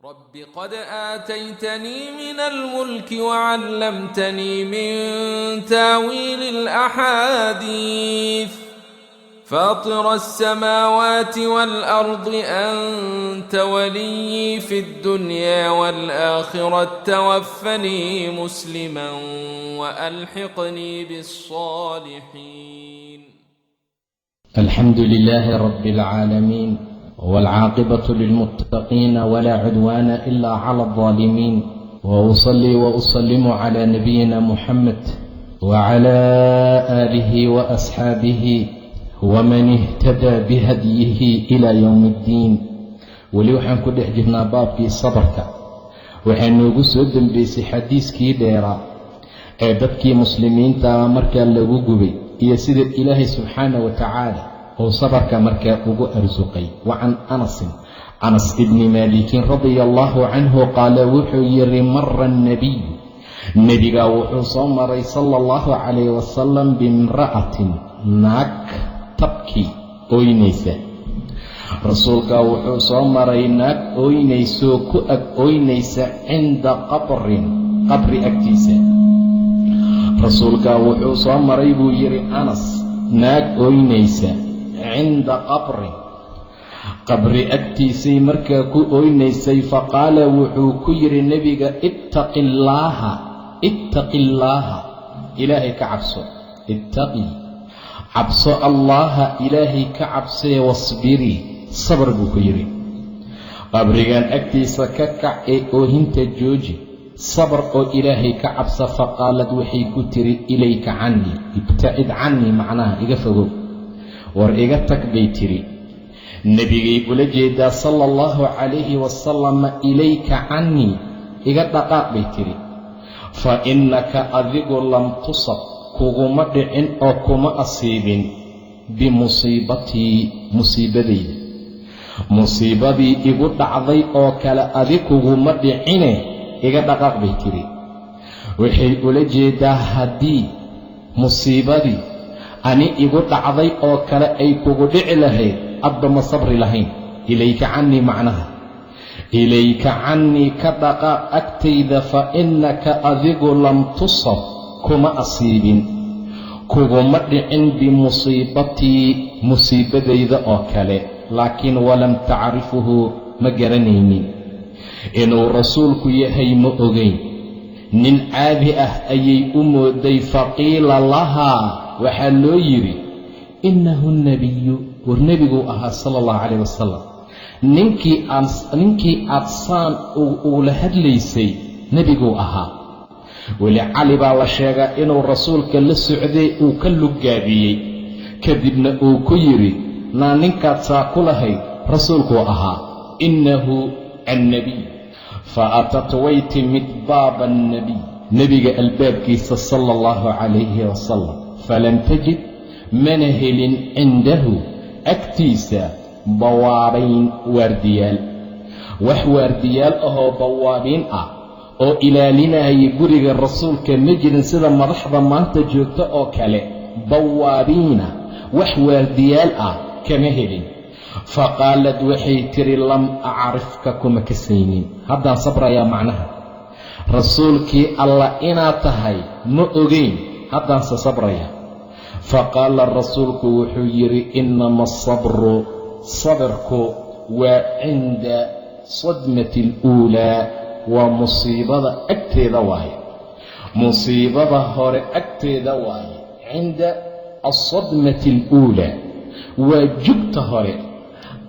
رب قد آتيتني من الملك وعلمتني من تاويل الأحاديث فاطر السماوات والأرض أنت ولي في الدنيا والآخرة توفني مسلما وألحقني بالصالحين. الحمد لله رب العالمين والعاقبة للمتقين ولا عدوان إلا على الظالمين، وأصلي وأسلم على نبينا محمد وعلى آله وأصحابه ومن اهتدى بهديه إلى يوم الدين. weli waxaan ku dhex jirnaa baabkii sabarka. waxay noogu soo dembeysay xadiiskii dheeraa ee dadkii muslimiinta markaa lagu gubay iyo sida ilaahay subxaana wa tacaala uu sabarka markaa ugu arsuqay. wa can anas ibni maalikin radia allahu canhu qaala wuxuu yidhi mara annabiy, nebigaa wuxuu soo maray sala allahu calayh wasalam bimra'atin, naag tabkii ooynaysa. rasuulkaa wuxuu soo maray naag ooynaysoo ku ag ooynaysa cinda qabri agtiisa. rasuulkaa wuxuu soo maray buu yidhi anas, naag ooynaysa cinda qabri agtiisay markaa ku ooynaysay. faqaala wuxuu ku yidhi nebiga ittaqi illaaha ilaahay ka cabso, cabso allaaha ilaahay ka cabsee wasbirii sabar buu ku yidhi. qabrigan agtiisa ka kac ee oohinta jooji, sabar oo ilaahay ka cabsa. faqaalad waxay ku tiri ilayka cannii, ibtacid cannii macnaha iga fogow, war iga tag bay tiri. nebigay ula jeedaa sala allahu calayhi wasalama, ilayka cannii iga dhaqaaq bay tiri. fa innaka adigu lam tusab kuguma dhicin oo kuma asiibin bimusiibatii musiibadayda, musiibadii igu dhacday oo kale adi kuguma dhicine iga dhaqaaq bay tiri. waxay ula jeedaa haddii musiibadii ani igu dhacday oo kale ay kugu dhici lahayd adba ma sabri lahayn. ilayka cannii macnaha ilayka cannii ka dhaqaaq agtayda. fa innaka adigu lam tusab kuma asiibin, kuguma dhicin bimusiibatii musiibadayda oo kale. laakiin walam tacrifuhu ma garanaynin, inuu rasuulku yahay ma ogeyn, nin caadi ah ayay u mooday. faqiila lahaa waxaa loo yidhi innahu nebiyu, war nebiguu ahaa sala allahu calayh wasalam. ninkii aad saan ula hadlaysay nebiguu ahaa. weli cali baa la sheegaa inuu rasuulka la socday uu ka luggaabiyey, kadibna uu ku yidhi naa ninkaad saa ku lahayd rasuulkuu ahaa, innahu annebiy. fa atat way timid baaba annebiy, nebiga albaabkiisa sala allahu calayhi wasalam. falam tajid mana helin cindahu agtiisa bawaabayn waardiyaal, wax waardiyaal ahoo bawaabiin ah oo ilaalinaya guriga rasuulka ma jirin sida madaxda maanta joogta oo kale. bawaabiina wax waardiyaal ah kama helin. faqaalad waxay tiri lam acrifka kuma kasaynin. haddaan sabrayaa macnaha rasuulkii allah inaad tahay ma ogeyn, haddaanse sabraya. faqaala rasuulku wuxuu yidhi innama asabru, sabirku waa cinda sadmati aluulaa, waa musiibada agteeda waaye, musiibada hore agteeda waaye. cinda alsadmati aluulaa waa jugta hore,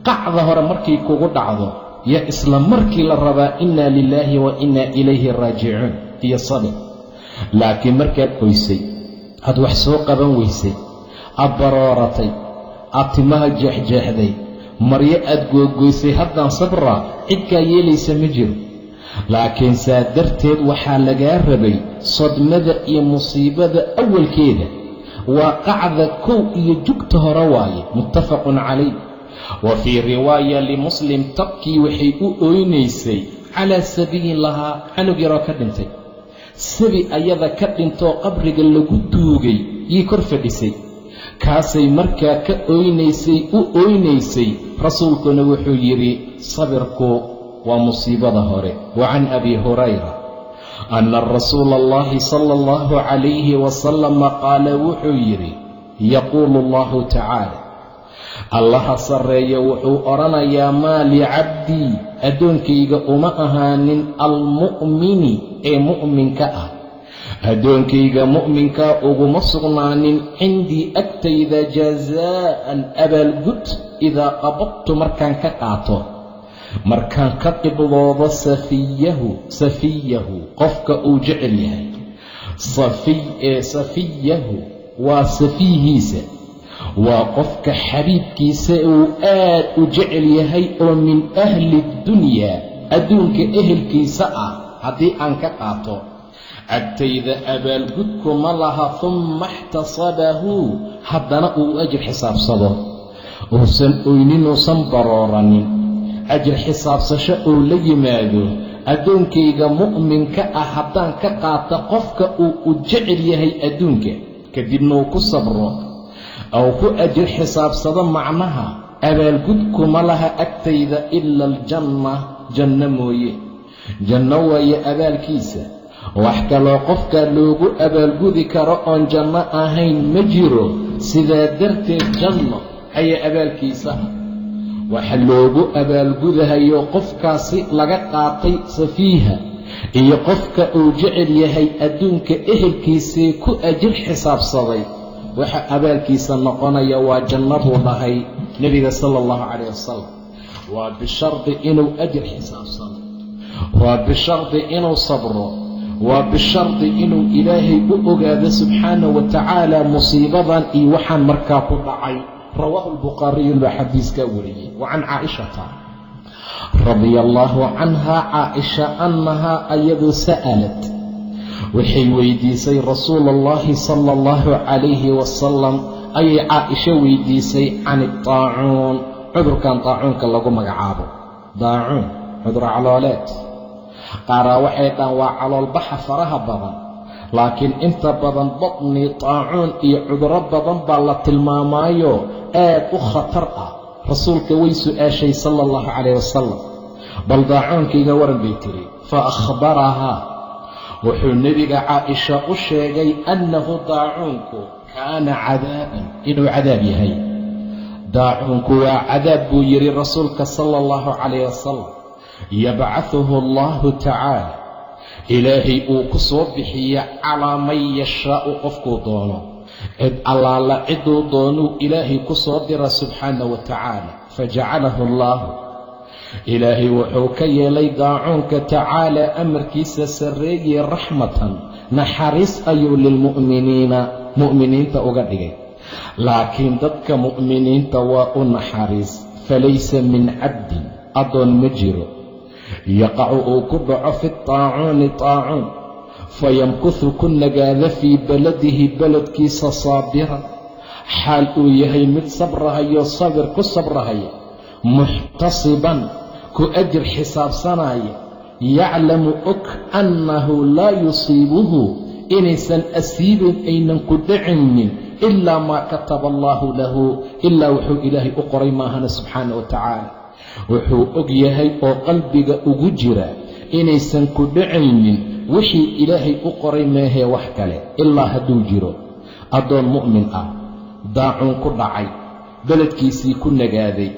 qacda hore markay kugu dhacdo yaa isla markii la rabaa innaa lilaahi wa innaa ilayhi raajicuun iyo sabir. laakiin markaad qoysay, aad wax soo qaban weysay, aad barooratay, aad timaha jeexjeexday, maryo aad googoysay, haddaan sabraa cid kaa yeelaysa ma jiro. laakiin saa darteed waxaa lagaa rabay sadmada iyo musiibada awalkeeda waa qacda kow iyo jugta hore waaye. muttafaqun calayh. wa fii riwaaya limuslim, tabkii waxay u ooynaysay calaa sabiyin lahaa, canug yaroo ka dhintay. sabi ayada ka dhintoo qabriga lagu duugay yay kor fadhisay, kaasay markaa ka ooynaysay u ooynaysay. rasuulkuna wuxuu yidhi sabirku ومصيبة هوري. وعن أبي هريرة أن الرسول الله صلى الله عليه وسلم قال وحيري يقول الله تعالى الله سري وحو أرنا يا مال عبدي أدونكيغا أما أهان المؤمن أي مؤمن كأه أدونكيغا مؤمن كأه مصغنان عندي أكتيد جزاء أبا القد إذا قبضت مركان كقاطه markaan ka qibdoodo safiyahu qofka uu jecel yahay safiyahu waa safiihiisa waa qofka xabiibkiisa uu aad u jecel yahay oo min ahli dunyaa adduunka ehelkiisa ah haddii aan ka qaato agtayda abaalgudkuma laha humma ixtasabahu haddana uu ajir xisaabsado uusan oynin uusan barooranin ajir xisaabsasho oo la yimaado addoonkayga mu'minka ah haddaan ka qaata qofka uu u jecel yahay adduunka kadibna uu ku sabro oo ku ajir xisaabsado macnaha abaalgudkuma laha agtayda ila aljanna janno mooye janno waaye abaalkiisa wax kaloo qofka loogu abaalgudi karo oon janno ahayn ma jiro sidaa darteed janno ayaa abaalkiisa waxa loogu abaalgudahayo qofkaasi laga qaatay safiiha iyo qofka uu jecel yahay adduunka ehelkiisii ku ajir xisaabsaday waxa abaalkiisa noqonaya waa jannaduu dhahay nebiga sala allahu calayh wasalam waa bishardi inuu ajir xisaabsado waa bishardi inuu sabro waa bishardi inuu ilaahay u ogaado subxaanahu wa tacaala musiibadan iyo waxaan markaa ku dhacay رواه البخاري بحديث كوري. وعن عائشة رضي الله عنها عائشة أنها أيض سألت وحي ويديسي رسول الله صلى الله عليه وسلم أي عائشة ويديسي عن الطاعون عذر كان طاعون كاللغو مقعابه طاعون عذر علالات قارا وحيدا وعلى البحر فرها بضا laakiin inta badan badni taacuun iyo cuduro badan baa la tilmaamaayo aad u khatar ah rasuulka way su-aashay sala allahu calayh wasalam bal daacuunkayga waran bay tiri fa akhbarahaa wuxuu nebiga caaisha u sheegay annahu daacuunku kaana cadaaban inuu cadaab yahay daacuunku waa cadaab buu yidhi rasuulka sala allahu calayh wasalam yabcahuhu allahu tacaala ilaahay uu ku soo bixiya calaa man yashaa'u qofkuu doono cid allaala ciduu doonuu ilaahay ku soo dira subxaanahu wa tacaala fajacalahu allaahu ilaahay wuxuu ka yeelay daacuunka tacaala amarkiisa sarreeyey raxmatan naxariis ayuu lilmu'miniina mu'miniinta uga dhigay laakiin dadka mu'miniinta waa u naxariis falaysa min cabdin addoon ma jiro yaqacu uu ku dhaco fi taacuuni taacuun fayamkuhu ku nagaada fii baladihi beledkiisa saabiran xaal uu yahay mid sabrahayo sabir ku sabrahaya muxtasiban ku ajir xisaabsanaya yaclamu og annahu laa yusiibuhu inaysan asiibin aynan ku dhacaynin ilaa maa kataba allaahu lahu ilaa wuxuu ilaahay u qoray maahana subxaana wa tacaala wuxuu og yahay oo qalbiga ugu jira inaysan ku dhacaynin wixii ilaahay u qoray meehee wax kale ilaa hadduu jiro addoon mu'min ah daacuun ku dhacay beledkiisii ku nagaaday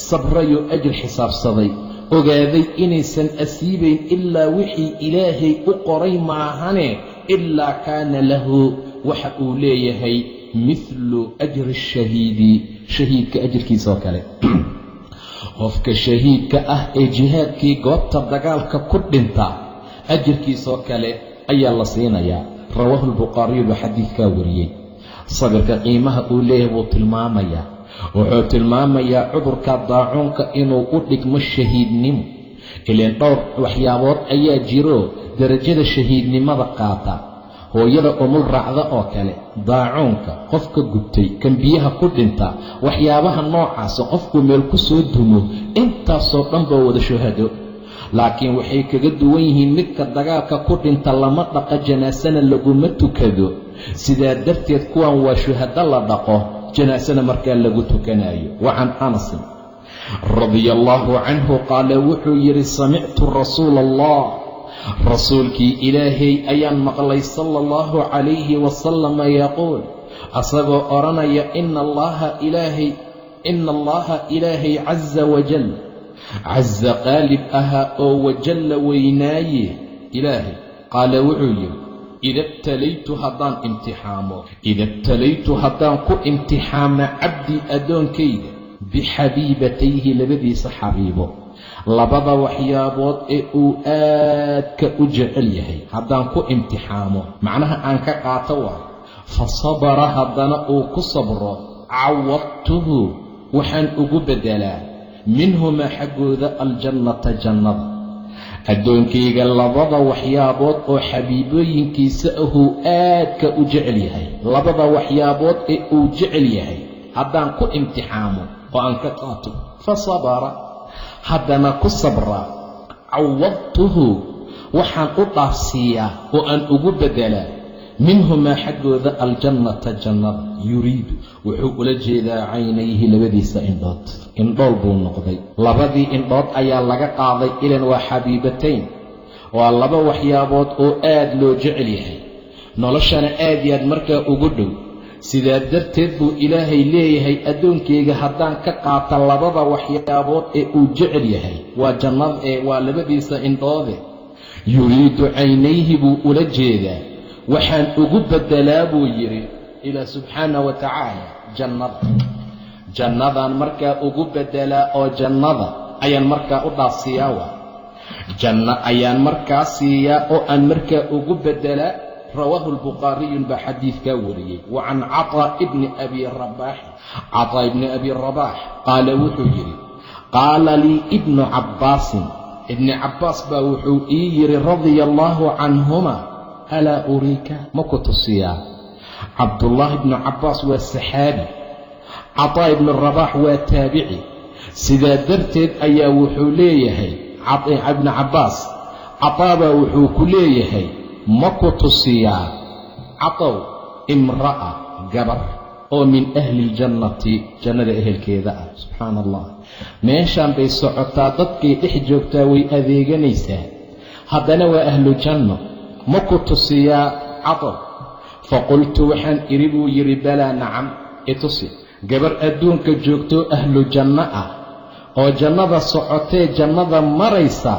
sabrayoo ajir xisaabsaday ogaaday inaysan asiibayn ilaa wixii ilaahay u qoray maahane ilaa kaana lahu waxa uu leeyahay mithlu ajri shahiidi shahiidka ajirkiisa oo kale qofka shahiidka ah ee jihaadkii goobta dagaalka ku dhinta ajirkiisoo kale ayaa la siinayaa rawaahu albukhaariyu baa xadiidkaa wariyey sabirka qiimaha uu leeyahay wuu tilmaamayaa wuxuu tilmaamayaa cudurka daacuunka inuu u dhigmo shahiidnimo ileen dhowr waxyaabood ayaa jiro darajada shahiidnimada qaata hooyada umul raacda oo kale daacuunka qofka gubtay kan biyaha ku dhinta waxyaabaha noocaasa qofku meel ku soo dumo intaasoo dhan baa wada shuhado laakiin waxay kaga duwan yihiin midka dagaalka ku dhinta lama dhaqa janaasana laguma tukado sidaa darteed kuwan waa shuhado la dhaqo janaasana markaa lagu tukanayo. wa can anasin radia allaahu canhu qaala wuxuu yidhi samictu rasuula allah rasuulkii ilaahay ayaan maqlay sala allahu calayhi wasalama yaquul asagoo odhanaya ina allaha ilaahay caza wajal caza qaalib ahaa oo wajalla weynaaye ilaahay qaala wuxuu yidhi ida btalaytu haddaan ku imtixaama cabdii addoonkayga bixabiibatayhi labadiisa xabiibo labada waxyaabood ee uu aadka u jecel yahay haddaan ku imtixaamo macnaha aan ka qaato waayo fa sabara haddana uu ku sabro cawadtuhu waxaan ugu beddelaa minhumaa xaggooda aljannata jannada addoonkayga labada waxyaabood oo xabiibooyinkiisa ahuu aadka u jecel yahay labada waxyaabood ee uu jecel yahay haddaan ku imtixaamo oo aan ka qaato fa sabara haddana ku sabraa cawadtuhu waxaan u dhaafsiiyaa oo aan ugu beddelaa minhumaa xaggooda aljannata jannada yuriidu wuxuu ula jeedaa caynayhi labadiisa indhood indhool buu noqday labadii indhood ayaa laga qaaday ilan waa xabiibatayn waa laba waxyaabood oo aad loo jecel yahay noloshana aad yaad markaa ugu dhow sidaa darteed buu ilaahay leeyahay addoonkayga haddaan ka qaata labada waxyaabood ee uu jecel yahay waa jannada waa labadiisa indhoode yuriidu caynayhi buu ula jeedaa waxaan ugu beddelaa buu yidhi ilaah subxaana wa tacaala jannadaan markaa ugu beddelaa oo jannada ayaan markaa u dhaafsiiyaa waa janno ayaan markaa siiyaa oo aan markaa ugu beddelaa rawaahu lbukhaariyun baa xadiidkaa wariyey wa can caطaa ibni abi rabaax qaala wuxuu yidhi qaala lii ibnu cabbaasin ibni cabbaas baa wuxuu ii yidhi radia allaahu canhuma alaa uriika ma ku tusiyaa cabdullaahi ibnu cabbaas waa saxaabi caطaa ibnu rabaax waa taabici sidaa darteed ayaa wuxuu leeyahay ibnu cabbaas caطaa baa wuxuu ku leeyahay ma ku tusiyaa catow imra'a gabar oo min ahli ljannati jannada ehelkeeda ah subxaana allah meeshaan bay socotaa dadkay dhex joogtaa way adeeganaysaa haddana waa ahlu janno ma ku tusiyaa catow faqultu waxaan idhi buu yidhi balaa nacam itusi gabar adduunka joogtoo ahlu janno ah oo jannada socotee jannada maraysa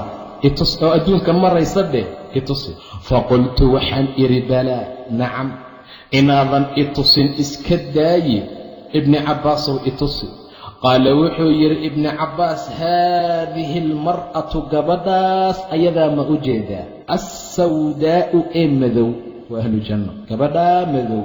oo adduunka maraysa dheh itusi faqultu waxaan idhi balaa nacam inaadan itusin iska daaye ibni cabbaasow itusi qaala wuxuu yidhi ibni cabbaas haadihi almar'atu gabadhaas ayadaa ma u jeedaa assawdaa'u ee madow waa ahlu janno gabadhaa madow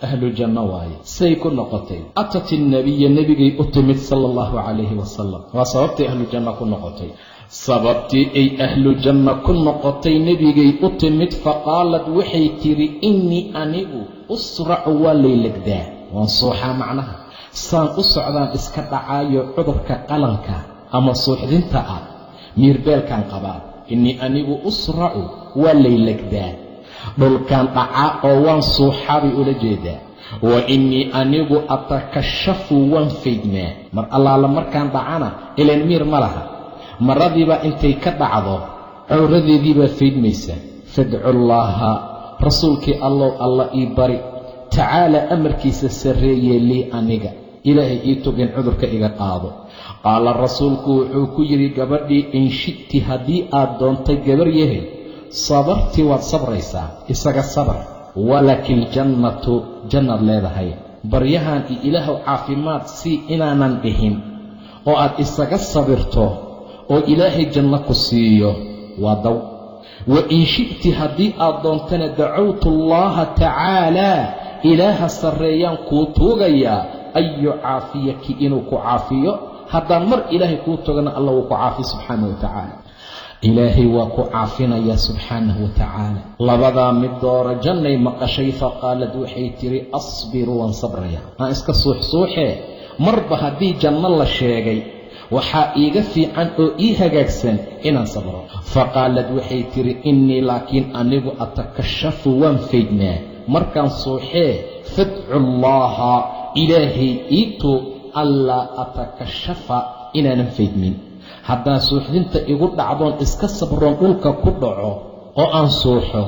ahlu janno waaye say ku noqotay atat innabiya nebigay u timid sala allahu calayhi wasalam waa sababtay ahlu janno ku noqotay sababtii ay ahlu janno ku noqotay nebigay u timid faqaalad waxay tidhi innii anigu usracu waa laylegdaa waan suuxaa macnaha saan u socdaan iska dhacaayo cudurka qalanka ama suuxdinta ah miirbeelkaan qabaa innii anigu usracu waa laylegdaa dhulkaan dhacaa oo waan suuxaa bay ula jeedaa wa innii anigu atakashafu waan faydmaa mar allaala markaan dhacana ilaan miir ma laha maradiibaa intay ka dhacdo cawradeediibaa faydmaysa fadcu llaaha rasuulkii allow alla ii bari tacaala amarkiisa sarreeyee lii aniga ilaahay ii tug in cudurka iga qaado qaala rasuulku wuxuu ku yidhi gabadhii in shi'ti haddii aad doontay gabar yahay sabarti waad sabraysaa isaga sabar walaki ljannatu jannaad leedahay baryahan iyo ilaahow caafimaad sii inaanan dhihin oo aad isaga sabirto oo ilaahay janno ku siiyo waa daw wa in shi'ti haddii aad doontana dacawtu allaaha tacaalaa ilaaha sarreeyaan kuu tuugayaa an yucaafiyaki inuu ku caafiyo haddaan mar ilaahay kuu tugana alla wuu ku caafi subxaanahu wa tacaala ilaahay waa ku caafinayaa subxaanahu wa tacaala labadaa mid doora jannay maqashay faqaalad waxay tidhi asbiru waan sabraya aan iska suuxsuuxee marba haddii janno la sheegay waxaa iiga fiican oo ii hagaagsan inaan sabro faqaalad waxay tidhi innii laakiin anigu atakashafu waan faydnaa markaan suuxee fadcu llaaha ilaahay ii tuug allaa atakashafa inaanan faydmin. haddaan suuxdinta igu dhacdoon iska sabroon dhulka ku dhaco oo aan suuxo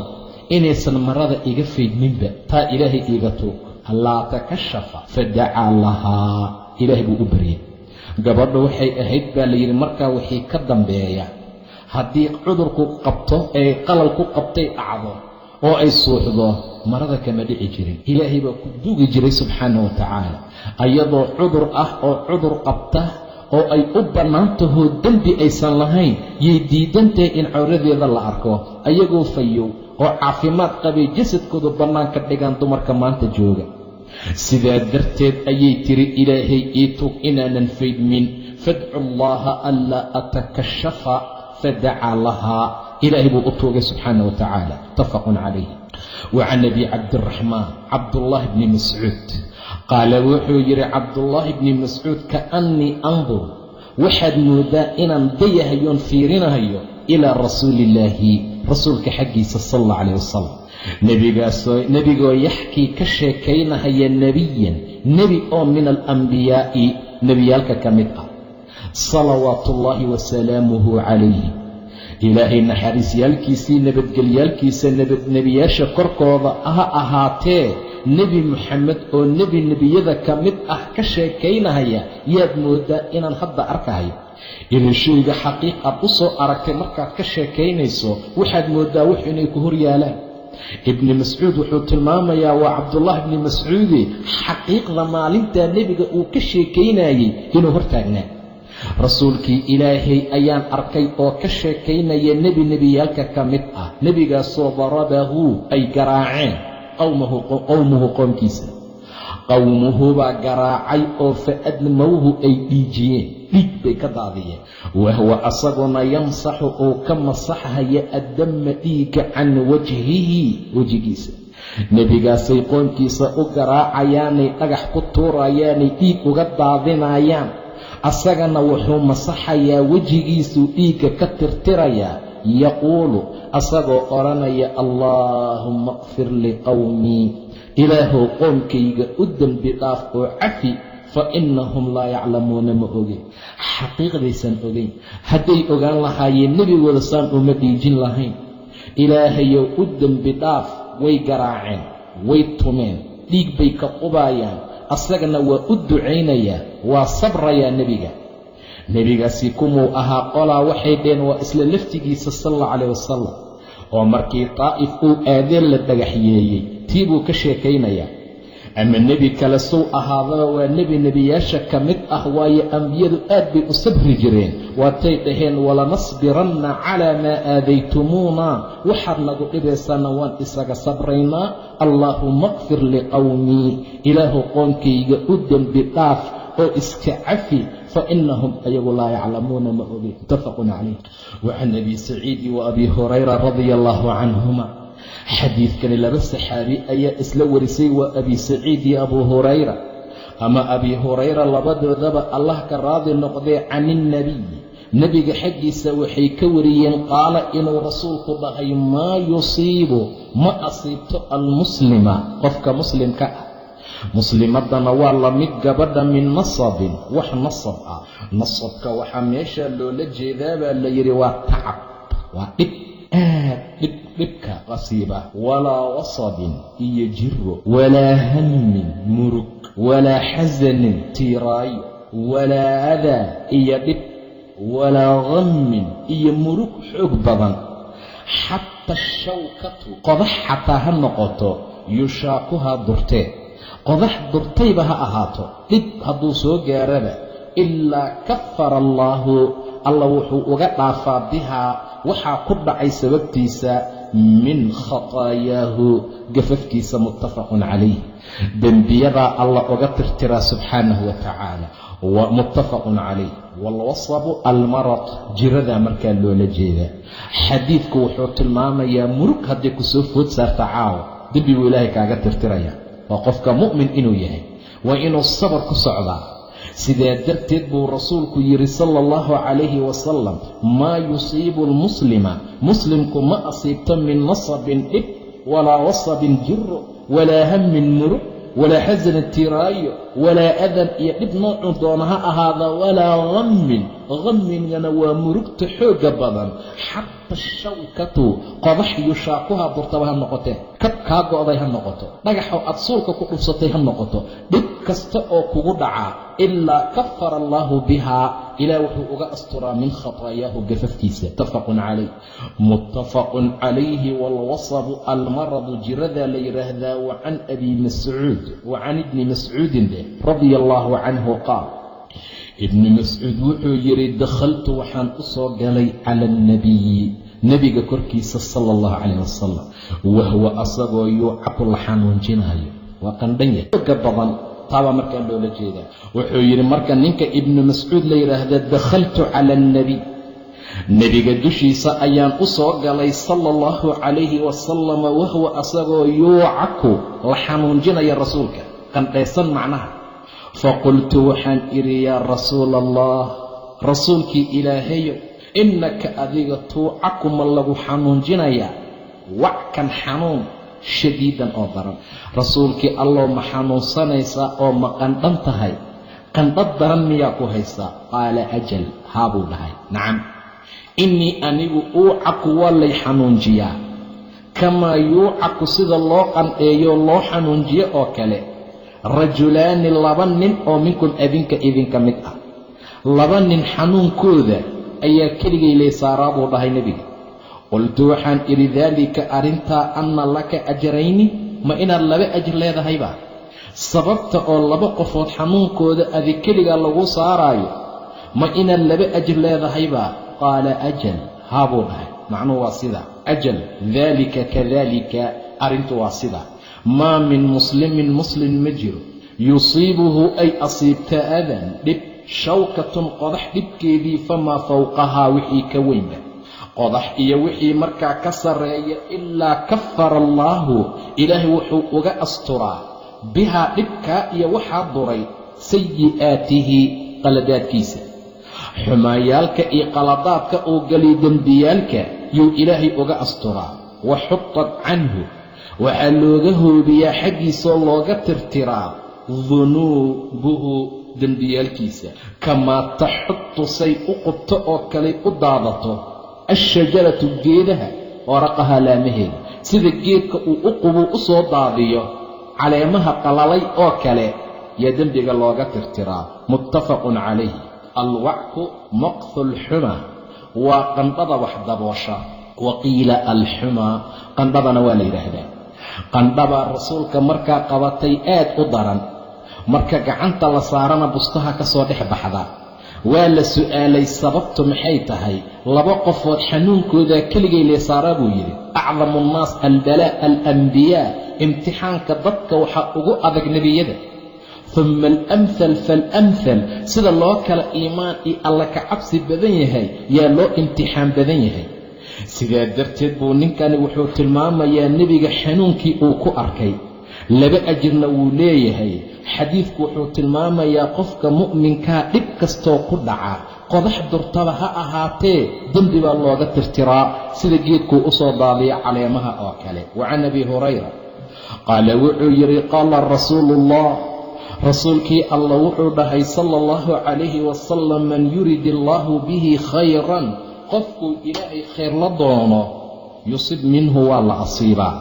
inaysan marada iga faydminba, taa ilaahay iiga tuug. allaa takashafa fadacaa lahaa, ilaahay buu u baryay. gabadha waxay ahayd baa layidhi markaa wixii ka dambeeya haddii cudurku qabto ee qalal ku qabtay dhacdo oo ay suuxdo marada kama dhici jirin, ilaahay baa ku duugi jiray subxaanahu wa tacaala. ayadoo cudur ah oo cudur qabta oo ay u bannaantahoo dembi aysan lahayn yay diidantahay in cawradeeda la arko. ayagoo fayow oo caafimaad qabay jasadkooda bannaanka dhigaan dumarka maanta jooga. sidaa darteed ayay tiri ilaahay ii tug inaanan faydmin, fadcu llaaha anlaa atakashafa fadacaa lahaa, ilaahay buu u tuugay subxaana wa tacaala. muttafaqun calayh. wa can abi cabdiraxmaan cabdullaahi bni mascuud qaala wuxuu yidhi cabdullaahi bni mascuud kaannii andur, waxaad moodaa inaan dayahayoon fiirinahayo ilaa rasuulillaahi, rasuulka xaggiisa sal alla calayh wasalam. nebigoo yaxkii ka sheekaynahaya nebiyan, nebi oo min alambiyaa'i nebiyaalka ka mid ah, salawaatullaahi wasalaamuhu calayhi, ilaahay naxariisyaalkiisii nabadgelyaalkiisa nebiyaasha korkooda ha ahaatee nebi moxamed oo nebiyada ka mid ah ka sheekaynahaya yaad moodaa inaan hadda arkahayo. ilaa shayga xaqiiq aad u soo aragtay markaad ka sheekaynayso waxaad moodaa wax inay ku hor yaalaan. ibni mascuud wuxuu tilmaamayaa, waa cabdullaahi ibni mascuude, xaqiiqda maalintaa nebiga uu ka sheekaynayey inuu hortaagnaa. rasuulkii ilaahay ayaan arkay oo ka sheekaynaya nebiyaalka ka mid ah, nebigaasoo darabahu ay garaaceen qowmuhu qoomkiisa. qowmuhu baa garaacay oo fa admowhu ay dhiijiyeen, dhiig bay ka daadiyeen. wahwa asaguna yamsaxu uu ka masaxhaya addama dhiigga can wajhihi, wejigiisa. nebigaasay qoomkiisa u garaacayaanay dhagax ku tuurayaanay dhiig uga daadinayaan, asagana wuxuu masaxayaa wejigiisuu dhiigga ka tirtirayaa. yaquulu asagoo odhanaya allaahumma qfir liqowmii, ilaahow qoomkayga u dembi dhaaf oo cafi, fa innahum laa yaclamuuna, ma ogeyn, xaqiiqdaysan ogeyn. hadday ogaan lahaayeen nebigooda saan uma dhiijin lahayn. ilaahayow u dembi dhaaf. way garaaceen, way tumeen, dhiig bay ka qubaayaan, asagana waa u ducaynayaa, waa sabrayaa nebigaasi kumuu ahaa? qolaa waxay dhaheen waa isla laftigiisa sal alla calayh wasalam, oo markii taa'if uu aadeen la dhagaxyeeyey tii buu ka sheekaynayaa. ama nebi kale sow ahaadaba waa nebiyaasha ka mid ah, waayo ambiyadu aad bay u sabri jireen. waatay dhaheen walanasbiranna calaa maa aadaytumuuna, waxaad nagu dhibaysaana waan isaga sabraynaa. allaahumma qfir liqowmii, ilaahu qoonkayga u dembi dhaaf oo iska cafi, fa innahum ayagu laa yaclamuuna, ma ogeyn. muttafaqun calayh. wa can abi saciidi wa abi hurayra radia allaahu canhuma, xadiidkani laba saxaabi ayaa isla warisay, waa abi saciid iyo abu hurayra, ama abi hurayra labadoodaba allah ka raadi noqdee. can innabiy, nebiga xaggiisa waxay ka wariyeen qaala inuu rasuulku dhahay, maa yusiibu, ma asiibto almuslima, qofka muslimka ah. muslimadana waa la mid gabadha min nasabin, wax nasab ah. nasabka waxaa meesha loola jeedaa baa la yidhi waa tacab, waa dhib, aad dhibka qasiiba. walaa wasabin iyo jiro, walaa hammin murug, walaa xasanin tiiraayo, walaa adaa iyo dhib, walaa hammin iyo murug xoog badan. xataa shawkatu, qodax xataa ha noqoto, yushaakuhaa durtee, qodax durtayba ha ahaato, dhib hadduu soo gaaraba, ilaa kafara allaahu, alla wuxuu uga dhaafaa bihaa, waxaa ku dhacay sababtiisa, min khataayaahu, gafafkiisa. muttafaqun calayh. dembiyadaa alla uga tirtiraa subxaanahu wa tacaala. muttafaqun calayh. walwasabu almarad, jiradaa markaa loola jeedaa. xadiidku wuxuu tilmaamayaa murug hadday ku soo food saarta caawa, dembi buu ilaahay kaaga tirtirayaa. waa qofka mu'min inuu yahay, waa inuu sabar ku socdaa. sidaa darteed buu rasuulku yidhi sala allahu calayhi wasalam, maa yusiibu almuslima, muslimku ma asiibto min nasabin dhib, walaa wasabin jiro, walaa hammin murug, walaa xasanin tiraayo walaa adan iyo dhib noocuu doona ha ahaada walaa hammingana waa murugta xooga badan xata shawkatu qodax iyo shaakuha burtaba ha noqotee kab kaa go'day ha noqoto dhagaxoo aad suulka ku dhufsatay ha noqoto dhib kasta oo kugu dhacaa ilaa kafara allaahu bihaa ilaah wuxuu uga asturaa min khataayaahu gafafkiisa muttafaqun calayhi walwasabu almaradu jiradaa la yidhaahdaa wa can abi mascuud wa can ibni mascuudin radia allaahu canhu qaal ibni mascuud wuxuu yidhi dakhaltu waxaan u soo galay cala annabiyi nebiga korkiisa sala allahu calayh wasalam wahuwa asagoo yuucaku la xanuunjinayo waa qandhanya xooga badan taabaa markaa loola jeedaa wuxuu yidhi marka ninka ibnu mascuud la yidhaahda dakhaltu cala annabiy nebiga dushiisa ayaan u soo galay sala allahu calayhi wasalama wahuwa asagoo yuucaku la xanuunjinaya rasuulka qandhaysan macnaha faqultu waxaan idhi yaa rasuula allah rasuulkii ilaahayo innaka adiga tuucaku ma lagu xanuunjinayaa wackan xanuun shadiidan oo daran rasuulkii allow ma xanuunsanaysaa oo ma qandhan tahay qandhad daran miyaa ku haysaa qaala ajal haa buu dhahay nacam innii anigu uucaku waa lay xanuunjiyaa kamaa yuucaku sida loo qandheeyo loo xanuunjiyo oo kale rajulaani laba nin oo minkum idinka mid ah laba nin xanuunkooda ayaa keligay leysaaraa buu dhahay nebiga qultu waxaan idhi daalika arrintaa anna laka ajrayni ma inaad laba ajir leedahayba sababta oo laba qofood xanuunkooda adi keligaa lagu saaraayo ma inaad laba ajir leedahayba qaala ajal haa buu dhahay macnuhu waa sida ajal daalika kadaalika arrintu waa sida maa min muslimin muslim ma jiro yusiibuhu ay asiibta adan dhib shawkatun qodax dhibkeedii famaa fawqahaa wixii ka weynba qodax iyo wixii markaa ka sarreeya ilaa kafara allaahu ilaahay wuxuu uga asturaa bihaa dhibkaa iyo waxaa duray sayi'aatihi qaladaadkiisa xumaayaalka iyo qaladaadka uu galiy dembiyaalka yuu ilaahay uga asturaa wa xutat canhu waxaa looga hoobiyaa xaggiisoo looga tirtiraa dunuubuhu dembiyaalkiisa kamaa taxutu say u qubto oo kaley u daadato ashajaratu geedaha waraqahaa laamaheeda sida geedka uu u qubuu u soo daadiyo caleemaha qalalay oo kale yaa dembiga looga tirtiraa muttafaqun calayh alwacku maqhu alxumaa waa qandhada wax daboosha wa qiila alxumaa qandhadana waa la yidhaahdaa qandhabaa rasuulka markaa qabatay aad u daran marka gacanta la saarana bustaha ka soo dhex baxda waa la su'aalay sababtu maxay tahay laba qofood xanuunkooda keligay leesaaraa buu yidhi acdamu nnaas albalaa alambiyaa imtixaanka dadka waxaa ugu adag nebiyada uma alamhal faalamhal sida loo kala iimaan iyo alla ka cabsi badan yahay yaa loo imtixaan badan yahay sidaa darteed buu ninkani wuxuu tilmaamayaa nebiga xanuunkii uu ku arkay laba ajirna wuu leeyahay xadiidku wuxuu tilmaamayaa qofka mu'minkaa dhib kastoo ku dhaca qodax durtaba ha ahaatee dembi baa looga tirtiraa sida geedkuu u soo daadiya caleemaha oo kale wa can abi hurayra qaala wuxuu yidhi qaala rasuuluullah rasuulkii alla wuxuu dhahay sala allahu calayhi wasalam man yurid allaahu bihi khayran qofkuu ilaahay khayr la doono yusib minhu waa la asiibaa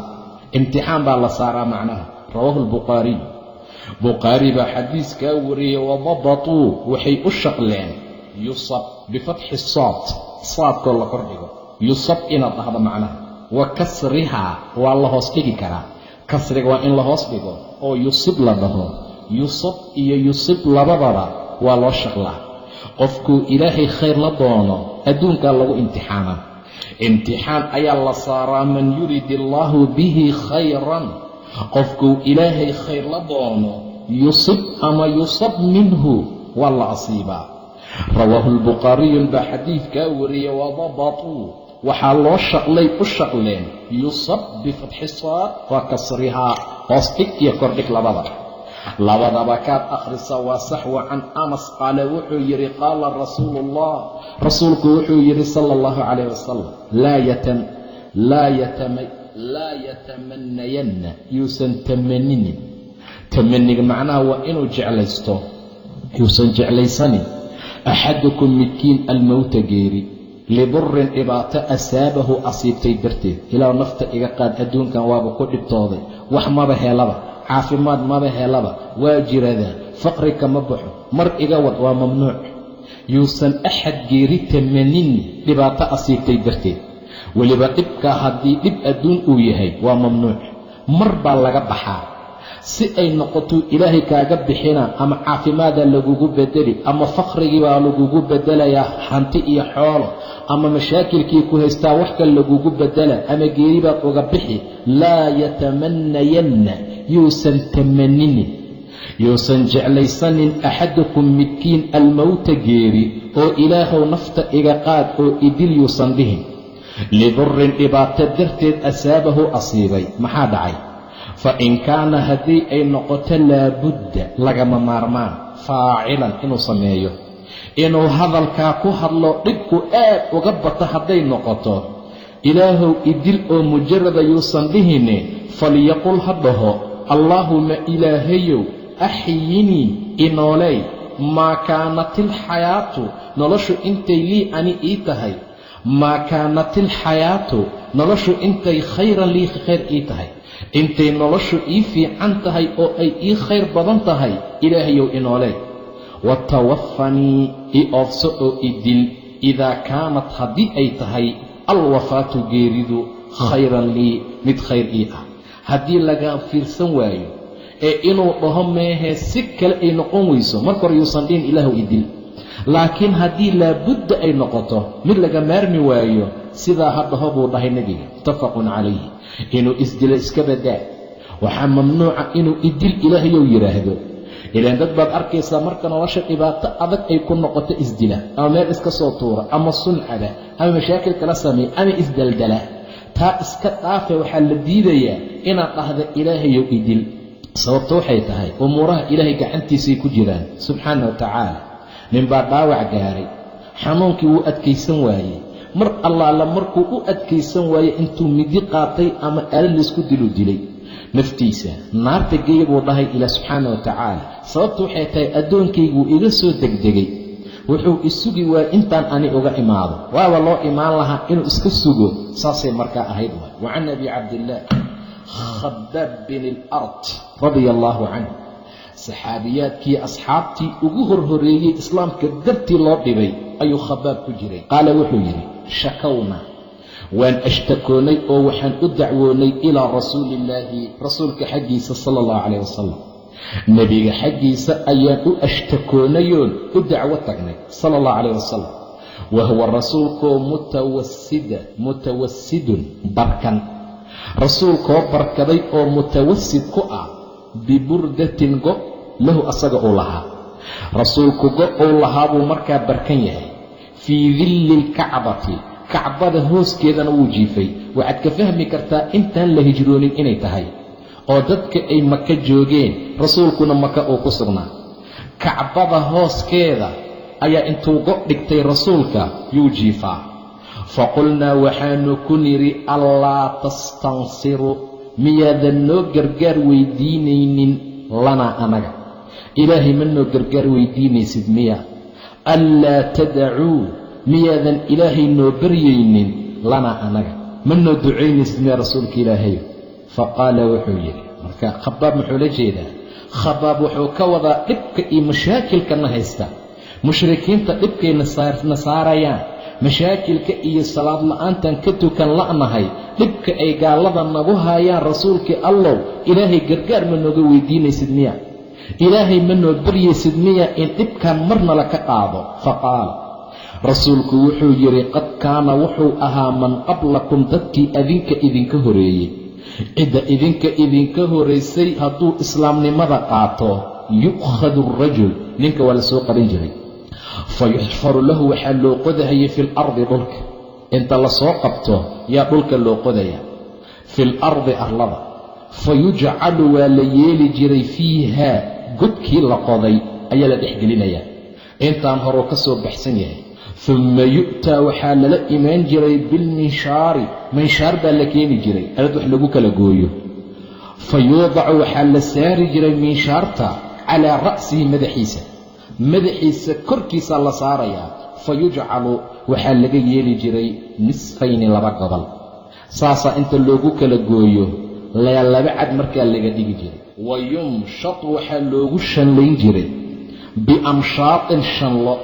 imtixaan baa la saaraa macnaha rawaahu albukhaariy bukhaari baa xadiiskaa wariyey wadabatuu waxay u shaqleen yusab bifatxi saadkoo la kordhigo yusab inaad dhahdo macnaha wa kasrihaa waa la hoos dhigi karaa kasriga waa in la hoos dhigo oo yusib la dhaho yusab iyo yusib labadaba waa loo shaqlaa qofkuu ilaahay khayr la doono adduunkaa lagu imtixaana imtixaan ayaa la saaraa man yurid allaahu bihi khayran qofkuu ilaahay khayr la doono yusib ama yusab minhu waa la asiibaa rawaahu albukhaariyu baa xadiidkaa wariyey wadabatuu waxaa loo shaqlay u shaqleen yusab bifatxi saad waa kasrihaa hoos dhig iyo kordhig labadaba kaad akhrisa waa sax. wa can anas qaala wuxuu yidhi qaala rasuuluullah rasuulku wuxuu yidhi sala allahu calayh wasalam laa yatamanayanna yuusan tamaninin tamaniga macnaha waa inuu jeclaysto yuusan jeclaysanin axadukum midkiin almowta geeri lidurin dhibaato asaabahu asiibtay darteed. ilaahu nafta iga qaad, adduunkan waaba ku dhibtooday, wax maba helaba, caafimaad maba helaba, waa jiradaa, faqri kama baxo, mar iga wad. waa mamnuuc. yuusan axad geeri tamanin dhibaato asiibtay darteed. weliba dhibkaa haddii dhib adduun uu yahay waa mamnuuc. mar baa laga baxaa si ay noqotuu ilaahay kaaga bixina, ama caafimaada lagugu bedeli, ama faqrigii baa lagugu bedelayaa hanti iyo xoolo, ama mashaakilkii ku haystaa wax kale lagugu bedela, ama geeri baad uga bixi. laa yatamanayanna, yuusan tamaninin, yuusan jeclaysanin axadukum midkiin almowta geeri, oo ilaahow nafta iga qaad oo idil yuusan dhihin. lidurin dhibaato darteed asaabahu asiibay. maxaa dhacay? fa in kaana haddii ay noqoto laabudda lagama maarmaan faacilan inuu sameeyo, inuu hadalkaa ku hadlo dhibku aad uga bato hadday noqoto, ilaahow idil oo mujarada yuusan dhihine, falyaqul ha dhaho allaahuma ilaahayow axyinii inooley, maa kaanatilxayaatu noloshu intay lii ani ii tahay, maa kaanatilxayaatu noloshu intay khayran lii khayr ii tahay, intay noloshu ii fiican tahay oo ay ii khayr badan tahay, ilaahayow inooley. watawafanii i oofso oo idil idaa kaanat haddii ay tahay alwafaatu geeridu khayran lii mid khayr ii ah. haddii laga fiirsan waayo ee inuu dhaho meehee si kale ay noqon weyso, marka hore yuusan dhihin ilaahu idil. laakiin haddii laabudda ay noqoto mid laga maarmi waayo, sidaa ha dhaho buu dhahay nebiga, muttafaqun calayhi. inuu isdilo iska badaa, waxaa mamnuuca inuu idil ilaahayow yidhaahdo. ilaan dad baad arkaysaa marka nolosha dhibaato adag ay ku noqoto isdila, ama meel iska soo tuura, ama suncada, ama mashaakil kala sameeya, ama isdaldala. taa iska dhaafe, waxaa la diidayaa inaad dhahda ilaahayow idil. sababta waxay tahay umuuraha ilaahay gacantiisay ku jiraan subxaana wa tacaala. ninbaa dhaawac gaaray, xanuunkii wuu adkaysan waayey. mar allaala markuu u adkaysan waayey intuu midi qaatay ama aalad laysku dilay naftiisa, naarta geeya buu dhahay ilaa subxaana wa tacaala. sababtu waxay tahay addoonkayguu iga soo degdegay, wuxuu isugi waayey intaan ani uga imaado. waaba loo imaan lahaa inuu iska sugo, saasay markaa ahayd. wa can abi cabdillaah khabaab bin alard radia allaahu canhu, saxaabiyaadkii asxaabtii ugu horhoreeyey islaamka dartii loo dhibay ayuu khabaab ku jiray. qaala wuxuu yidhi, shakawna waan ashtakoonay oo waxaan u dacwoonay ilaa rasuuliillaahi, rasuulka xaggiisa sala allahu calayh wasalam. nebiga xaggiisa ayaan u ashtakoonayoon u dacwo tagnay sala allahu calayh wasalam. wa huwa rasuulkoo mutawasidun barkan, rasuulkoo barkaday oo mutawasid ku ah biburdatin go lahu asaga uu lahaa. rasuulku go uu lahaa buu markaa barkan yahay. fii dilli lkacbati, kacbada hooskeedana wuu jiifay. waxaad ka fahmi kartaa intaan la hijroonin inay tahay, oo dadka ay maka joogeen, rasuulkuna maka uu ku sugnaa. kacbada hooskeeda ayaa intuu go dhigtay rasuulka yuu jiifaa. faqulnaa waxaanu ku nidhi, allaa tastansiru, miyaadan noo gargaar weydiinaynin lanaa anaga, ilaahay ma noo gargaar weydiinaysid miya? allaa tadacuu, miyaadan ilaahay noo baryaynin lanaa anaga, ma noo ducaynaysid miya rasuulka ilaahayo? faqaala wuxuu yidhi, marka khabaab muxuu la jeedaa? khabaab wuxuu ka wadaa dhibka iyo mashaakilkana haysta, mushrikiinta dhibkayna saarayaan, mashaakilka iyo salaad la'aantan ka tukan la'nahay, dhibka ay gaalada nagu haayaan. rasuulkii allow, ilaahay gargaar ma nooga weydiinaysid miya? ilaahay ma noo baryaysid miya in dhibkan marna laka qaado? faqaala, rasuulku wuxuu yidhi, qad kaana wuxuu ahaa man qablakum, dadkii adinka idinka horeeyey, cidda idinka idinka horaysay hadduu islaamnimada qaato, yu'khadu arajul, ninka waa la soo qarin jiray, fayuxfaru lahu, waxaa loo qodahayay fi lardi, dhulka inta la soo qabto yaa dhulka loo qodaya, fi lardi arlada. fayujcalu, waa la yeeli jiray fiihaa, godkii la qoday ayaa la dhexgelinayaa, intaan horuu ka soo baxsan yahay. uma yu'taa, waxaa lala imaan jiray bilminshaari, minshaar baa la keeni jiray, alad wax lagu kala gooyo. fayuudacu waxaa la saari jiray miishaarta calaa ra'sihi madaxiisa korkiisaa la saarayaa, fayujcalu waxaa laga yeeli jiray nisfayni 2 gobol. saasaa inta loogu kala gooyo 2 cad markaa laga dhigi jiray. wayumshatu waxaa loogu shanlayn jiray biamshaatin shanlo,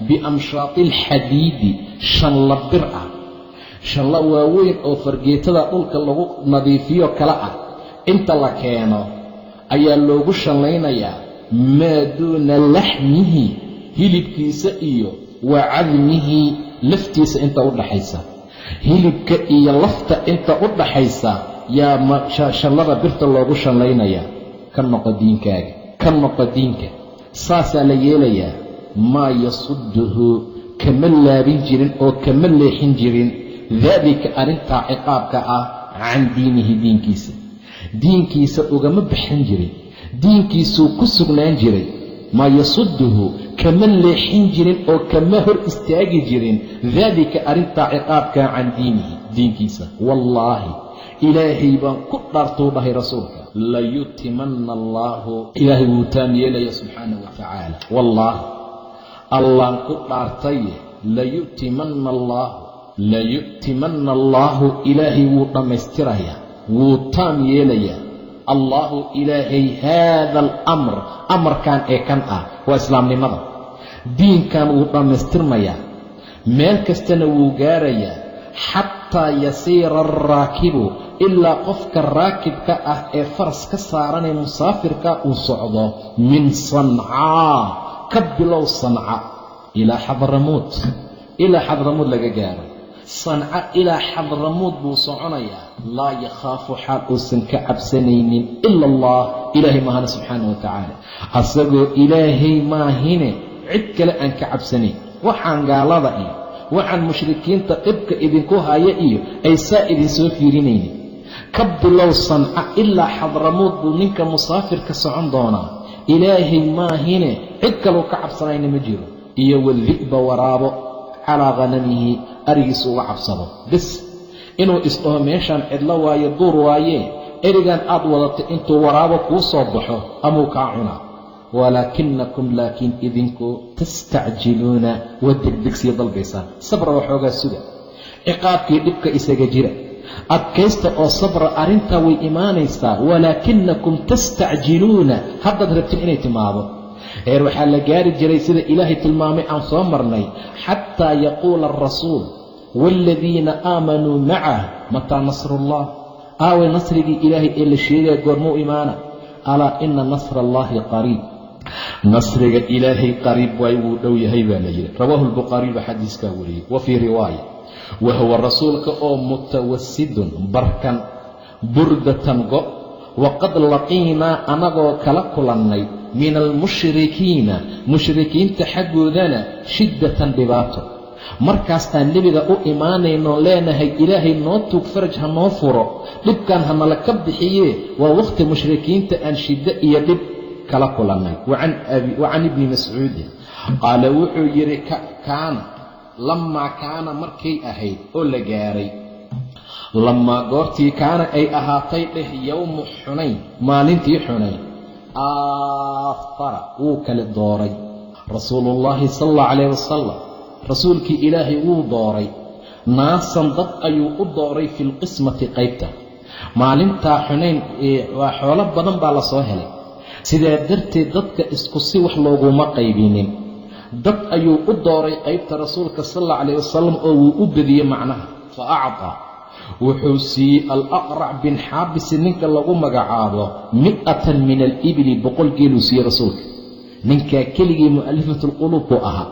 biamshaati alxadiidi shanla bir ah, shanla waaweyn oo fargeetada dhulka lagu nadiifiyo kale ah. inta la keeno ayaa loogu shanlaynayaa maa duuna laxmihi, hilibkiisa iyo wa cadmihi, laftiisa inta u dhaxaysa. hilibka iyo lafta inta u dhaxaysa yaa shallada birta loogu shallaynayaa. ka noqo diinkaaga, ka noqo diinka. saasaa la yeelayaa. maa yasudduhu kama laabin jirin oo kama leexin jirin daalika arrintaa ciqaabka ah can diinihi, diinkiisa ugama baxan jirin, diinkiisuu ku sugnaan jiray. maa yasudduhu kama leexin jirin oo kama hor istaagi jirin daalika arrintaa ciqaabka can diinihi, diinkiisa. wallaahi ilaahay baan ku dhaartuu dhahay rasuulka, layutimanna allaahu, ilaahay wuu taam yeelaya subxaanahu wa tacaala. wallaahi allaan ku dhaartaye, layu'timanna allaahu, ilaahay wuu dhammaystirayaa, wuu taam yeelayaa. allaahu ilaahay haada alamr, amarkan ee kan ah waa islaamnimada. diinkan wuu dhammaystirmayaa, meel kastana wuu gaarayaa. xataa yasiira alraakibu, ilaa qofka raakibka ah ee faras ka saaranee musaafirka uu socdo, min sancaa, ka bilow sanca, ilaa xadramuud laga gaaro. sanca ilaa xadramuud buu soconayaa. laa yakhaafu xaal uusan ka cabsanaynin ila allah, ilaahay maahane subxaana wa tacaala. asagoo ilaahay maahine cid kale aan ka cabsanayn. waxaan gaalada iyo waxaan mushrikiinta dhibka idinku haya iyo ay saa idinsoo fiirinaynin. ka bilow sanca ilaa xadramuud buu ninka musaafirka socon doonaa. ilaahay maahine cid kaleu ka cabsanayna ma jiro. iyo wadi'ba waraabo calaa ghanamihi, arigiisa uga cabsado. bes inuu isdhaho meeshaan cidlo waaye, duur waayee, erigan aad wadatay intuu waraabo kuu soo baxo amuu kaa cunaa. walaakinakum laakiin idinku tastacjiluuna, waa degdegsii dalbaysaan. sabra waxoogaa suga, ciqaabkii dhibka isaga jira, adkaysta oo sabra, arrintaa way imaanaysaa. walaakinakum tastacjiluuna, haddaad rabtin inay timaado. heer waxaa la gaari jiray sida ilaahay tilmaamay aan soo marnay, xataa yaquula arasuul waaladiina aamanuu macah mataa nasrullah. aaway nasrigii ilaahay ee la sheegaya goormuu imaana? alaa ina nasra allaahi qariib, nasriga ilaahay qariib waay, wuu dhow yahay baa la yidhi. rawaahu lbukhaariy baa xadiiskaa wariyey. wa fii riwaaya, wa huwa rasuulka oo mutawasidun, barkan, burdatan go', waqad laqiinaa anagoo kala kulannay min almushrikiina, mushrikiinta xaggoodana shiddatan, dhibaato. markaastaan nebiga u imaanaynoo leenahay ilaahay noo tuug, faraj ha noo furo, dhibkan hanala ka bixiyee. waa wakhti mushrikiinta aan shiddo iyo dhib kala kulannay. wa can ibni mascuudin qaala wuxuu yidhi, lamaa kaana markay ahayd oo la gaaray, lamaa goortii kaana ay ahaatay dheh yowmu xunayn, maalintii xunayn, aafara wuu kala dooray rasuulullaahi sala allahu calayh wasalam, rasuulkii ilaahay wuu dooray, naasan dad ayuu u dooray fi lqismati, qaybta. maalintaa xunayn waa xoolo badan baa la soo helay, sidaa darteed dadka isku si wax looguma qaybinin. dad ayuu u dooray qaybta rasuulka sala allahu calayh wasalam oo wuu u bediyey macnaha. fa acطaa wuxuu siiyey alaqrac bin xaabisi ninka lagu magacaabo 100 min alibili, 100 geeluu siiyey rasuulka. ninkaa keligii mu'alifatulquluub buu ahaa,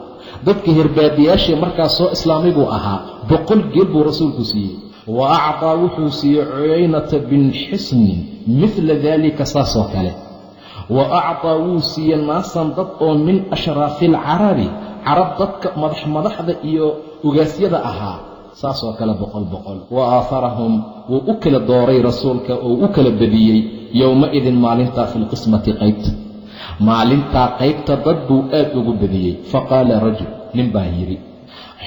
dadka herbaadiyaashee markaas soo islaamay buu ahaa. 100 geel buu rasuulku siiyey. wa acطaa wuxuu siiyey cuyaynata bin xisnin midla daalika, saasoo kale. wa acطaa wuu siiyey naasan dad oo min ashraafi alcarabi, carab dadka madaxda iyo ugaasyada ahaa, saasoo kale 100. wa aaharahum wuu u kala dooray rasuulka oo u kala badiyey yowmaidin, maalintaa fi lqismati, qaybta. maalintaa qaybta dad buu aad ugu badiyey. faqaala rajul, nin baa yidhi,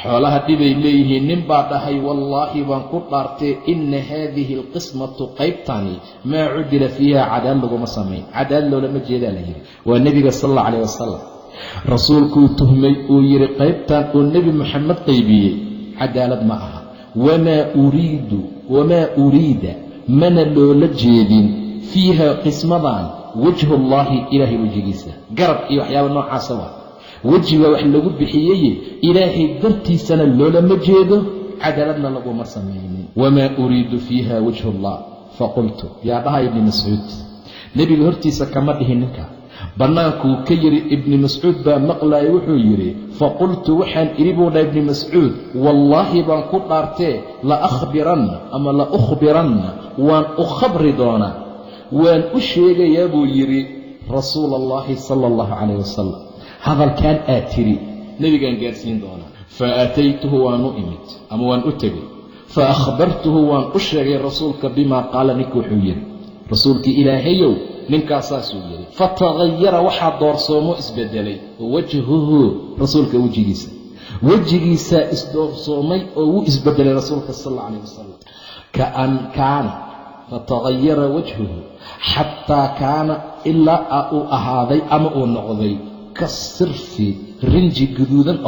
xoolaha dhibay leeyihiin nin baa dhahay wallaahi baan ku dhaartee ina haadihi alqismatu qaybtani maa cudila fiiha cadaal laguma samayn. cadaal loolama jeedaa la yidhi, waa nebiga sal alla calayh wasalam. rasuulkuu tuhmay uu yidhi qaybtan uu nebi moxamed qaybiyey cadaalad ma aha. wamaa uriida mana loola jeedin fiiha qismadan wajhullaahi ilaahay wejigiisa, garab iyo waxyaaba noocaasa waa wejiga wax lagu bixiyey ilaahay dartiisana loolama jeedo, cadaaladna laguma samaynin. wamaa uriidu fiiha wajhullah faqultu, yaa dhaha ibni mascuud, nebiga hortiisa kama dhihin ninka, bannaankuu ka yidhi. ibni mascuud baa maqlaaya, wuxuu yidhi faqultu waxaan idhi buu dhaha ibni mascuud, wallaahi baan ku dhaartee la ukhbiranna waan u khabri doonaa, waan u sheegayaa buu yidhi rasuula allahi sala allahu calayh wasalam, hadalkaan aad tiri nebigaan gaarsiin doonaa. fa aataytuhu waan u imid ama waan u tegey, fa akhbartuhu waan u sheegay rasuulka bimaa qaala, ninka wuxuu yidhi rasuulkii ilaahayow ninkaasaasuu yidhi. fatagayara waxaa doorsoomo isbedelay wajhuhu, rasuulka wejigiisaa isdoorsoomay oo wuu isbedelay rasuulka sal alla calayh wasalam. kaan kaana fatagayara wajhuhu xataa kaana ilaa uu ahaaday ama uu noqday kasirfi rinji guduudan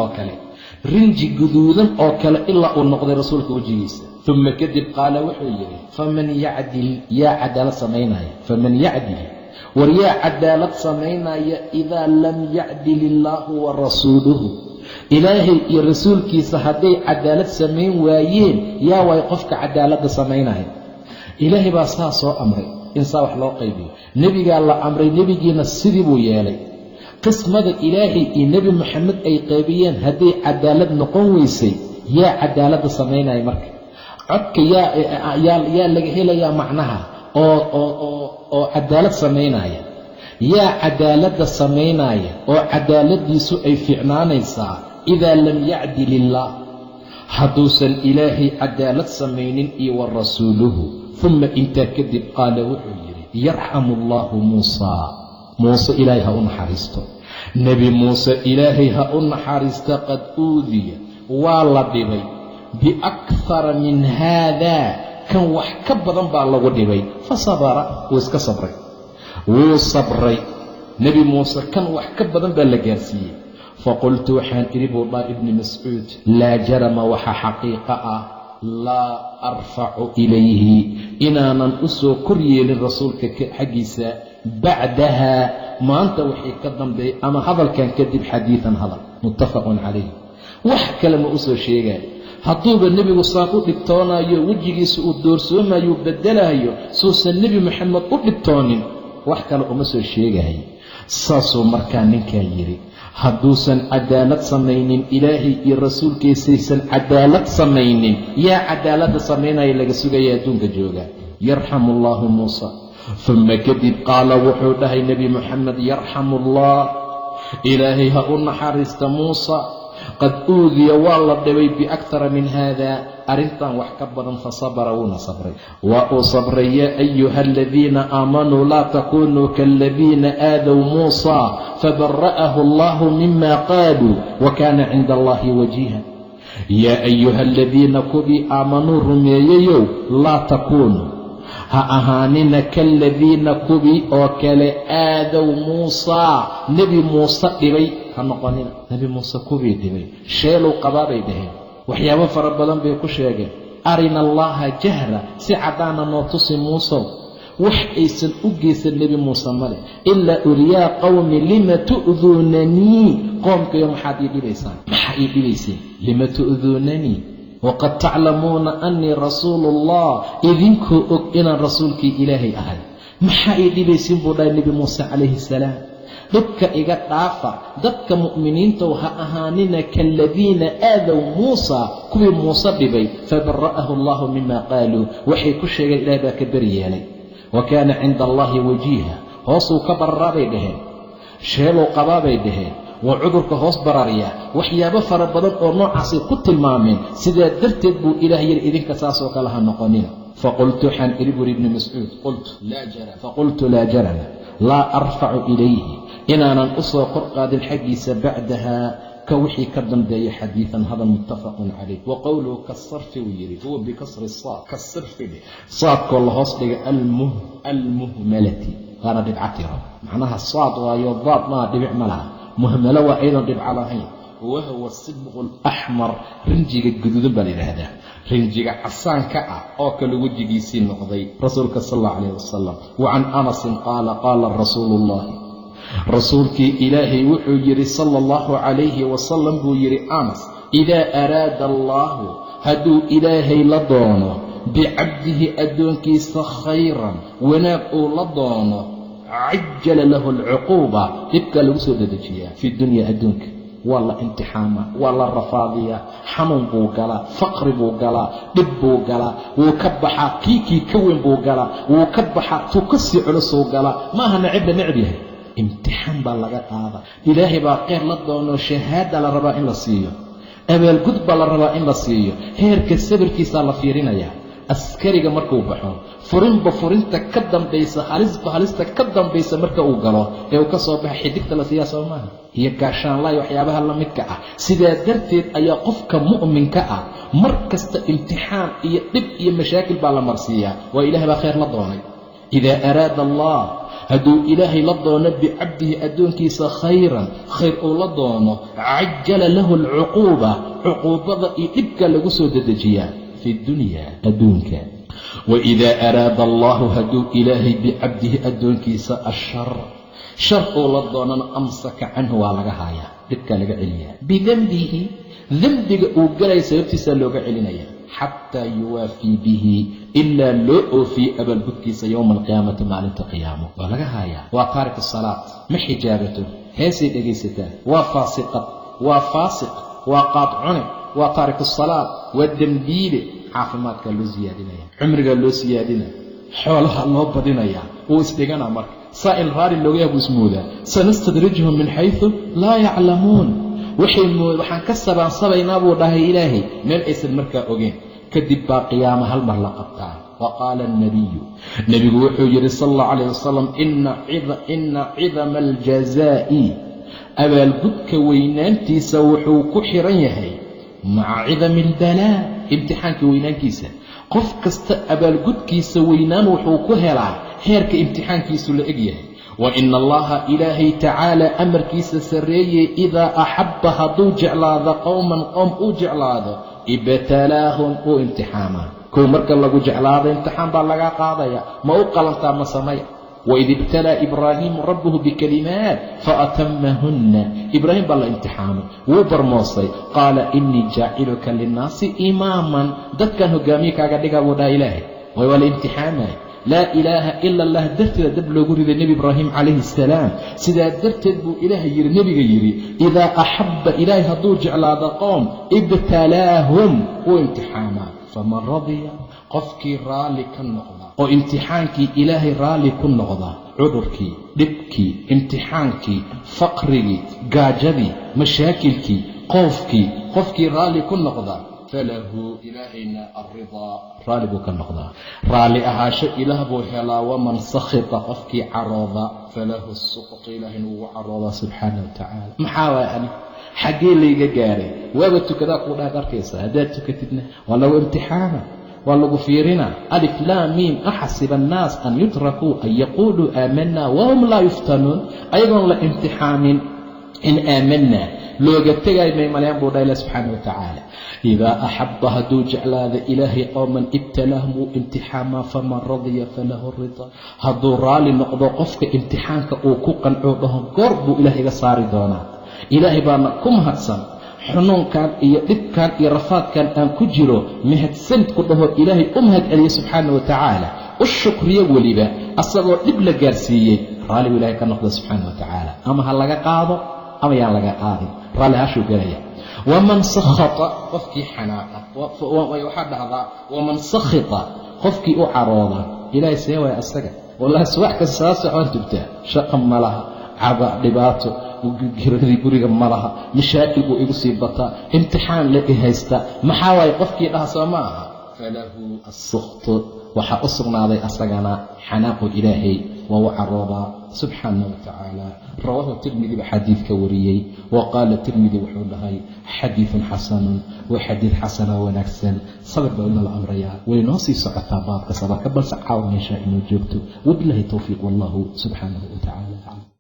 oo kale ilaa uu noqday rasuulka wejigiisa. uma kadib qaala wuxuu yidhi faman yacdil, yaa cadaalad samaynaya, faman yacdil, war yaa cadaalad samaynaya idaa lam yacdil illaahu wa rasuuluhu, ilaahay iyo rasuulkiisa hadday cadaalad samayn waayeen, yaa waay qofka cadaaladda samaynaya. ilaahay baa saa soo amray in saa wax loo qaybiyo, nebigaa la amray, nebigiina sidii buu yeelay. qismada ilaahay iyo nebi moxamed ay qaybiyeen hadday cadaalad noqon weysay, yaa cadaaladda samaynaya marka? codka yaa laga helayaa macnaha oo cadaalad samaynaya, yaa cadaaladda samaynaya oo cadaaladiisu ay fiicnaanaysaa idaa lam yacdil illaah, hadduusan ilaahay cadaalad samaynin iyo wa rasuuluhu. uma intaa kadib qaala wuxuu yidhi yarxamu allaahu muuse ilaahay ha u naxariisto, nebi muuse ilaahay ha u naxariista, qad uudiya waa la dhibay biakthara min haadaa, kan wax ka badan baa lagu dhibay. fasabara, wuu iska sabray, wuu sabray nebi muuse, kan wax ka badan baa la gaarsiiyey. faqultu waxaan idhi buu dhaha ibni mascuud, laa jarama waxa xaqiiqa ah, laa arfacu ilayhi, inaanan u soo kor yeelin rasuulka xaggiisa, bacdaha maanta wixii ka dambeeyey ama hadalkan kadib, xadiidan hadal, muttafaqun calayh. wax kale ma u soo sheegaayo. hadduuba nebigu saan u dhibtoonayo, wejigiisa uu doorsoomayo, bedelaayo, suusan nebi moxamed u dhibtoonin, wax kale uma soo sheegayo. saasuu markaa ninkaa yidhi, hadduusan cadaalad samaynin, ilaahay iyo rasuulkiisaysan cadaalad samaynin, yaa cadaaladda samaynaya laga sugaya adduunka jooga. yarxamu allaahu muusa. uma kadib qaala wuxuu dhahay nebi moxamed, yarxamu allah, ilaahay ha u naxariista muusa, qad uudiya waa la dhibay biakthara min haada, arrintan wax ka badan. fasabara, wuuna sabray. waa uu sabray. yaa ayuha aladiina aamanuu laa takunuu kaaladiina aadaw muusa fabara'ahu allahu mima qaaluu wa kaana cinda allahi wajiiha. yaa ayuha aladiina kuwii aamanuu rumeeyayow, laa takuunuu ha ahaanina kaaladiina kuwii oo kale aadaw muusaa, nebi muuse dhibay ha noqonina. nebi muuse kuwii dhibay sheeluu qabaabay dhaheen, waxyaabo fara badan bay ku sheegeen. arina allaha jahra, si caddaana noo tusi muusow. wax aysan u geysan nebi muuse male, ilaa uriyaa qawmi lima tu'duunanii, qoomkayo maxaad ii dhibaysaan, maxaa ii dhibayseen? lima tu'duunanii waqad taclamuuna annii rasuulu ullah, idinkoo og inaan rasuulkii ilaahay ahay, maxaa ii dhibaysiin buu dhahay nebi muuse calayhi salaam. dhibka iga dhaafa, dadka mu'miniintow ha ahaanina kaaladiina aadaw muusa, kuwii muuse dhibay, fabara'ahu allahu mima qaaluu, waxay ku sheegeen ilaah baa ka beri yeelay. wa kaana cinda allahi wajiiha, hoosuu ka bararaabay dhaheen, sheeluu qabaabay dhaheen, waa cudurka hoos bararya. waxyaabo fara badan oo noocaasay ku tilmaameen. sidaa darteed buu ilaah yidhi idinka saasoo kale ha noqonina. faqultu waxaan idhi buri ibni mascuud, faqultu laa jarama laa arfacu ilayhi, inaanan u soo kor qaadin xaggiisa, bacdaha كوحي كدن بي حديثا هذا متفق عليه. وقوله كالصرف ويري هو بكسر الصاد كالصرف به صاد كل هصدق المهملة غانا دبعتها معناها الصاد ويضاد ما دبع ملها مهملة وأيضا دبع لهين وهو الصبغ الأحمر رنجيك الجدود بالي هذا رنجيك حسان كأ أو كالوجه يسين نقضي رسولك صلى الله عليه وسلم. وعن أنس قال رسول الله رسولك إلهي وحجري صلى الله عليه وسلم بيري أنس إذا أراد الله هدو إلهي لدونه بعبده أدونك خيرا وناك لدونه عجل له العقوبة تبقى لوسود دجيا في الدنيا أدونك والله امتحامة والله الرفاضية حنون بوغلا فقر بوغلا دب بوغلا وكبحا كيكي كوين بوغلا وكبحا تكسي علسو غلا ما هنعب نعبيه امتحان بالله هذا إلهي باقير لدونه شهادة لربا إن لسيه أبال قد لربا إن لسيه هيرك السبر كيسا لفيرينيا askariga markuu baxo furinba furinta ka dambaysa halista ka dambaysa marka uu galo ee uu ka soo baxay xidigta la siyaasado maaha iyo gaashaan laa waxyaabaha la midka ah. sidaa darteed ayaa qofka mu'minka ah mar kasta imtixaan iyo dhib iyo mashaakil baa la marsiiyaa waa ilaahay baa khayr la doonay. idaa araada allah hadduu ilaahay la doono bicabdihi addoonkiisa khayran khayr uu la doono cajala lahu alcuquuba cuquubada iyo dhibka lagu soo dedejiyaa في الدنيا أدونك. وإذا أراد الله هدو إلهي بعبده أدونك الشر شر لضونا أمسك عنه ولغهايا لك لغعليا بذنبه ذنبك أوقلي سيبتسى لغعليا حتى يوافي به إلا لؤ في أبا البكيس يوم القيامة مع القيامة ولغهايا وتارك الصلاة محجابته هاسي دقيسته وفاسق وقاطعني وتارك الصلاة والدنبيل عافماتك لو زيادينيا عمرك لو زيادينيا حولها الله بدينيا واسدغنا مر سائل غاري لو يابو اسمودا سنستدرجهم من حيث لا يعلمون waxaan ka sabaynaa buu dhahay ilaahay meel aysan markaa ogeyn kadib baa qiyaama hal mar la qabtaa. وقال النبي wuxuu yiri sallallahu alayhi wasallam inna 'idama al-jazaa'i abaalgudka weynaantiisa wuxuu ku xiran yahay maca cidami albalaa imtixaanka weynaankiisa. qof kasta abaalgudkiisa weynaan wuxuu ku helaa heerka imtixaankiisu la egyahay. wa ina allaha ilaahay tacaala amarkiisa sarreeyey idaa axabba hadduu jeclaado qowman qowm uu jeclaado ibtalaahum uu imtixaamaa. kow marka lagu jeclaado imtixaan baa laga qaadaya ma u qalantaa ma samaya. وإذ ابتلى إبراهيم ربه بكلمات فأتمهن إبراهيم بالله امتحانه وبرموصي قال إني جاعلك للناس إماما دكانه قاميك أقدق أبو دا إلهي ويوالي امتحانه لا إله إلا الله درتد دبلو قرد النبي إبراهيم عليه السلام سيدا درتد بو إلهي يري نبي يري إذا أحب إلهي هدو جعل هذا قوم ابتلاهم وامتحانا فمن رضي قفكي رالي كالنقضة oo imtixaankii ilaahay raali ku noqda cudurkii dhibkii imtixaankii faqrigii gaajadii mashaakilkii qofkii raali ku noqda falahu ilaahayna arridaa raali buu ka noqdaa raali ahaasho ilaah buu helaa. waman sakhita qofkii carooda falahu suqut ilaahayna wuu caroodaa subxaana wa tacaala. maxaa waay ani xaggee layga gaaray waaba tukadaa kuu dhaad arkaysa haddaad tukatidna waa lagu imtixaana والله فيرنا ألف لا ميم أحسب الناس أن يتركوا أن يقولوا آمنا وهم لا يفتنون أيضا لامتحان إن آمنا لو قلت لي ما ينبغي الله سبحانه وتعالى إذا أحب هدو جعل هذا إلهي قوما ابتلاهم امتحانا فمن رضي فله الرضا هدو رالي نقضوا قفك امتحانك وكوكا عودهم قربوا إلهي صاري دونا إلهي بانا كم هدسان xunuunkan iyo dhibkan iyo rafaadkan aan ku jiro mahadsanid ku dhaho ilaahay u mahad celiyo subxaana wa tacaala u shukriyo weliba asagoo dhib la gaarsiiyey raaligu ilaahay ka noqda subxaana wa tacaala ama ha laga qaado ama yaan laga qaadin raalli hashuu gelaya. waman sakhata qofkii xanaaqa waxaa dhahdaa waman sakhita qofkii u carooda ilaahay see waaya asaga wallahi subax kasta saa socon tugtaa shaqa ma laha caba dhibaato giradii guriga ma laha mashaakil buu igu sii bataa imtixaan la haysta maxaa waaye qofkii dhaha soo ma aha falahu as-sukhtu waxaa u sugnaaday asagana xanaaqu ilaahay waa u caroodaa subxaana wa tacaala. rawaahu tirmidi ba xadiidka wariyey. wa qaala tirmidi wuxuu dhahay xadiidun xasanun, waa xadiid xasana wanaagsan. sabir baa inala amrayaa, way noo sii socotaa baabka sabarka, balse caawa meeshaa inoo joogto. wabilaahi towfiiq, wallahu subxaanahu wa tacaala aclam.